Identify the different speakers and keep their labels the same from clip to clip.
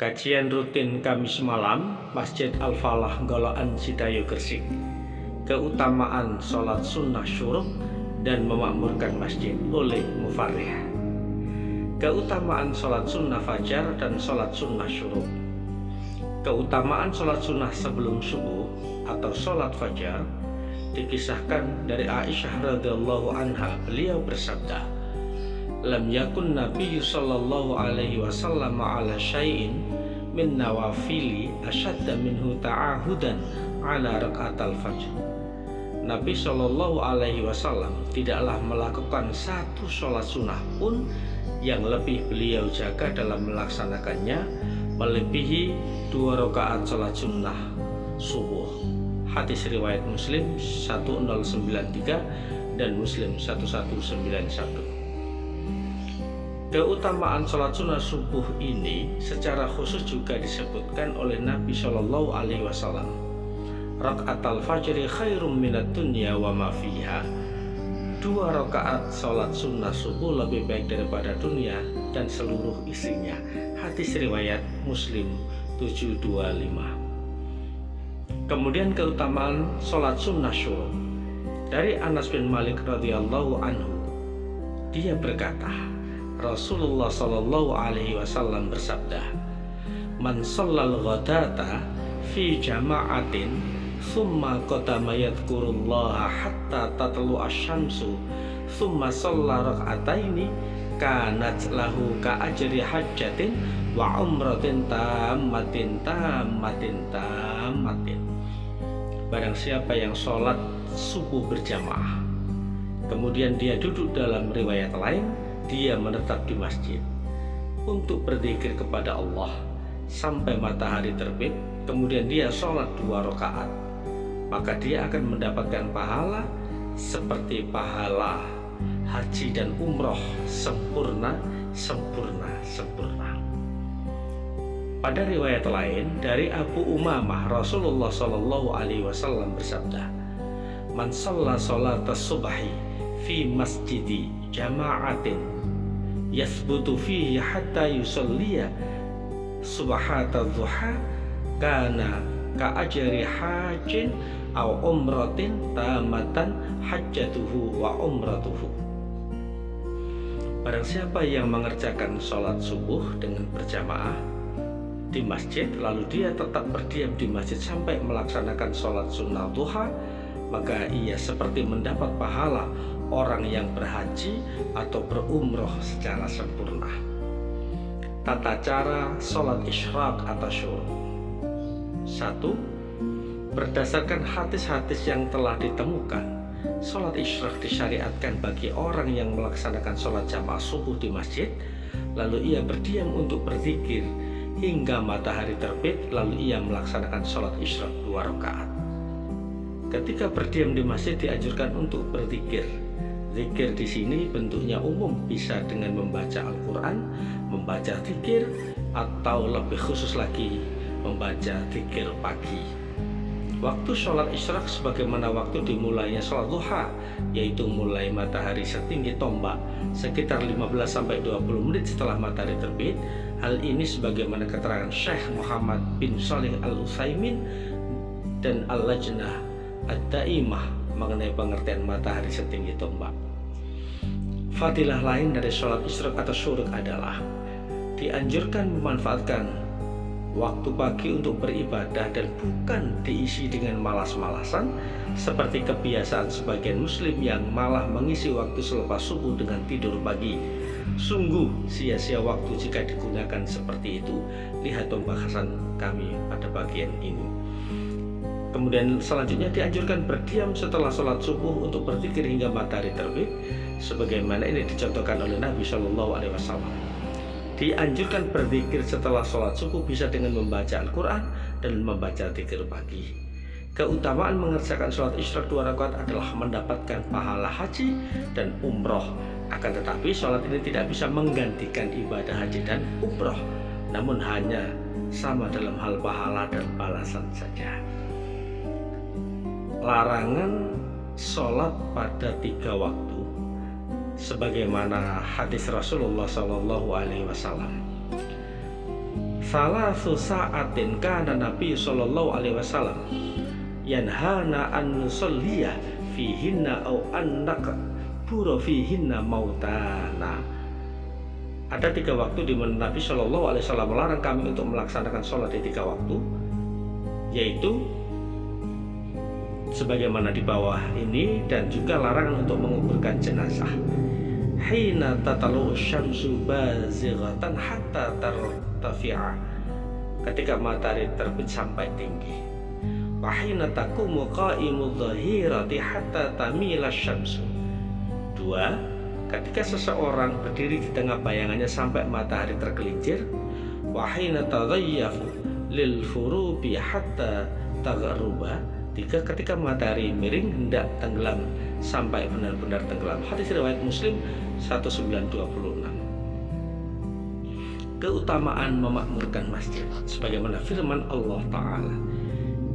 Speaker 1: Kajian rutin Kamis malam, Masjid Al-Falah, Golokan, Sidayu, Gresik. Keutamaan sholat sunnah syuruk dan memakmurkan masjid oleh Mufarrih. Keutamaan sholat sunnah fajar dan sholat sunnah syuruk. Keutamaan sholat sunnah sebelum subuh atau sholat fajar dikisahkan dari Aisyah radhiyallahu anha. Beliau bersabda, "Lam yakun Nabi sallallahu alaihi wasallam ala syai'in min nawafili ashadda minhu ta'ahudan ala raka'atal fajr." Nabi sallallahu alaihi wasallam tidaklah melakukan satu sholat sunnah pun yang lebih beliau jaga dalam melaksanakannya melebihi 2 rakaat sholat sunnah subuh. Hadis riwayat Muslim 1093 dan Muslim 1191. Keutamaan sholat sunnah subuh ini secara khusus juga disebutkan oleh Nabi Shallallahu Alaihi Wasallam. Rakaatul fajri khairum minad dunya wa ma fiha. 2 rakaat sholat sunnah subuh lebih baik daripada dunia dan seluruh isinya. Hadis riwayat Muslim 725. Kemudian keutamaan sholat sunnah syuruk dari Anas bin Malik radhiyallahu anhu. Dia berkata, Rasulullah sallallahu alaihi wasallam bersabda, "Man shallal ghadata fi jama'atin thumma qadama yadhkurullaha hatta tatlu asy-syamsu thumma shalla rak'ataini kanat lahu ka ajri hajjatin wa umratin tammatin." Barang siapa yang sholat subuh berjamaah, kemudian dia duduk, dalam riwayat lain dia menetap di masjid untuk berzikir kepada Allah sampai matahari terbit, kemudian dia sholat 2 rakaat, maka dia akan mendapatkan pahala seperti pahala haji dan umroh sempurna. Pada riwayat lain dari Abu Umamah, Rasulullah Shallallahu Alaihi Wasallam bersabda, "Man shalla sholatas subhi fi masjidi jama'atin yasbutu fihi hatta yusalliya subhata dhuha kana ka ajri hajin aw umratin tamatan hajjatuhu wa umratuhu." Barang siapa yang mengerjakan sholat subuh dengan berjamaah di masjid, lalu dia tetap berdiam di masjid sampai melaksanakan sholat sunnah duha, maka ia seperti mendapat pahala orang yang berhaji atau berumroh secara sempurna. Tata cara sholat isyraq atau syuruk. 1. Berdasarkan hadis-hadis yang telah ditemukan, sholat isyraq disyariatkan bagi orang yang melaksanakan sholat jamaah subuh di masjid, lalu ia berdiam untuk berzikir hingga matahari terbit, lalu ia melaksanakan sholat isyraq 2 rakaat. Ketika berdiam di masjid dianjurkan untuk berzikir. Zikir di sini bentuknya umum, bisa dengan membaca Al-Quran, membaca zikir, atau lebih khusus lagi membaca zikir pagi. Waktu sholat isyraq sebagaimana waktu dimulainya sholat duha, yaitu mulai matahari setinggi tombak sekitar 15-20 menit setelah matahari terbit. Hal ini sebagaimana keterangan Syekh Muhammad bin Shalih Al-Utsaimin dan Al-Lajnah Ad-Daimah mengenai pengertian matahari setinggi tombak. Fadilah lain dari sholat isyraq atau syuruk adalah dianjurkan memanfaatkan waktu pagi untuk beribadah dan bukan diisi dengan malas-malasan seperti kebiasaan sebagian muslim yang malah mengisi waktu selepas subuh dengan tidur pagi. Sungguh sia-sia waktu jika digunakan seperti itu. Lihat pembahasan kami pada bagian ini. Kemudian selanjutnya dianjurkan berdiam setelah sholat subuh untuk berzikir hingga matahari terbit, sebagaimana ini dicontohkan oleh Nabi Shallallahu Alaihi Wasallam. Dianjurkan berzikir setelah sholat subuh bisa dengan membaca Al-Quran dan membaca zikir pagi. Keutamaan mengerjakan sholat isyraq 2 rakaat adalah mendapatkan pahala haji dan umroh. Akan tetapi sholat ini tidak bisa menggantikan ibadah haji dan umroh, namun hanya sama dalam hal pahala dan balasan saja. Larangan sholat pada 3 waktu sebagaimana hadis Rasulullah Shallallahu Alaihi Wasallam. salasu sa'atin kana Nabi sallallahu alaihi wasallam yanhana an nusalliya fihinna au an nakbura fihinna mautana. Ada 3 waktu di mana Nabi sallallahu alaihi wasallam melarang kami untuk melaksanakan sholat di 3 waktu, yaitu sebagaimana di bawah ini, dan juga larangan untuk menguburkan jenazah. Hina tatalu syamsu bazighatan hatta tartafi'a, ketika matahari terbit sampai tinggi. Wa hina taqumu qa'imu dhahirati hatta tamila syamsu. 2, ketika seseorang berdiri di tengah bayangannya sampai matahari tergelincir. Wa hina taghayyafu lil furubi hatta taghruba. 3, ketika matahari miring hendak tenggelam sampai benar-benar tenggelam. Hadis riwayat Muslim 1926. Keutamaan memakmurkan masjid, sebagaimana firman Allah Ta'ala,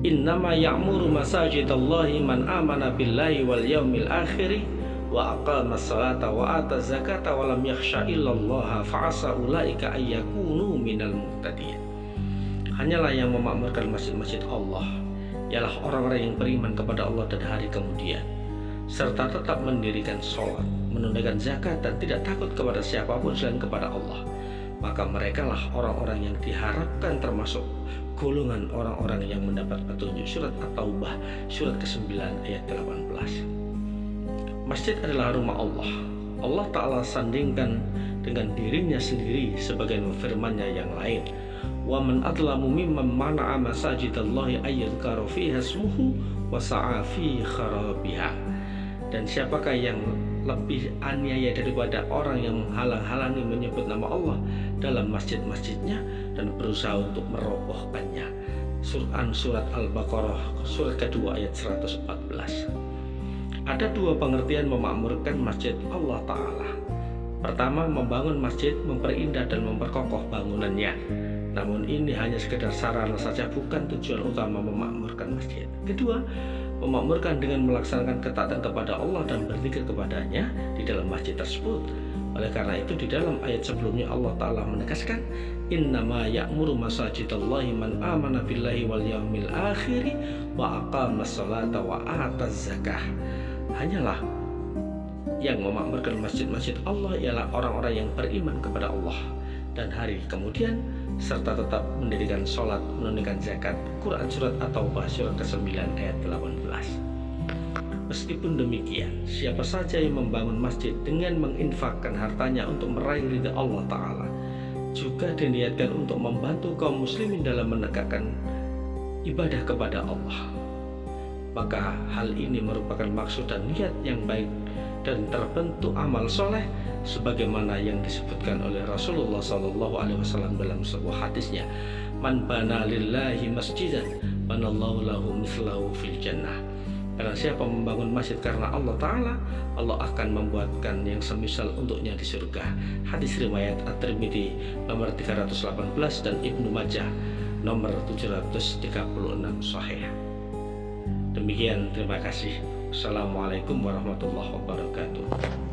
Speaker 1: innama ya'muru masajidallahi man amana billahi wal yaumil akhiri wa aqama salata wa ata zakata wa lam yakhsha illallaha fa'asa ulaika ayyakunu minal muhtadin. Hanyalah yang memakmurkan masjid-masjid Allah ialah orang-orang yang beriman kepada Allah dan hari kemudian, serta tetap mendirikan sholat, menunaikan zakat, dan tidak takut kepada siapapun selain kepada Allah. Maka merekalah orang-orang yang diharapkan termasuk golongan orang-orang yang mendapat petunjuk. Surat At-Taubah surat ke-9 ayat 18. Masjid adalah rumah Allah. Allah Ta'ala sandingkan dengan dirinya sendiri sebagaimana firman-Nya yang lain, wa man adlamu mimman mana'a masajidallahi ayyadhkara fiha ismuhu wa sa'a fi kharabiha. Dan siapakah yang lebih aniaya daripada orang yang menghalang-halangi menyebut nama Allah dalam masjid-masjidnya dan berusaha untuk merobohkannya. Surat Al-Baqarah surat kedua ayat 114. Ada 2 pengertian memakmurkan masjid Allah Ta'ala. Pertama, membangun masjid, memperindah dan memperkokoh bangunannya. Namun ini hanya sekedar sarana saja, bukan tujuan utama memakmurkan masjid. Kedua, memakmurkan dengan melaksanakan ketaatan kepada Allah dan berzikir kepadanya di dalam masjid tersebut. Oleh karena itu di dalam ayat sebelumnya Allah Ta'ala menegaskan, innama ya'muru masajidallahi man amana billahi wal yaumil akhiri wa aqamas salata wa ataz zakah. Hanyalah yang memakmurkan masjid-masjid Allah ialah orang-orang yang beriman kepada Allah dan hari kemudian, serta tetap mendirikan sholat, menunaikan zakat. Quran surat At-Taubah surat ke-9 ayat 18. Meskipun demikian, siapa saja yang membangun masjid dengan menginfakkan hartanya untuk meraih ridha Allah Ta'ala, juga diniatkan untuk membantu kaum muslimin dalam menegakkan ibadah kepada Allah, maka hal ini merupakan maksud dan niat yang baik dan terbentuk amal soleh sebagaimana yang disebutkan oleh Rasulullah SAW dalam sebuah hadisnya, man bana lillahi masjidan banallahu lahu mislahu fil jannah. Karena siapa membangun masjid karena Allah Ta'ala, Allah akan membuatkan yang semisal untuknya di surga. Hadis riwayat At-Tirmidzi nomor 318 dan Ibnu Majah nomor 736 sahih. Demikian, terima kasih. Assalamualaikum warahmatullahi wabarakatuh.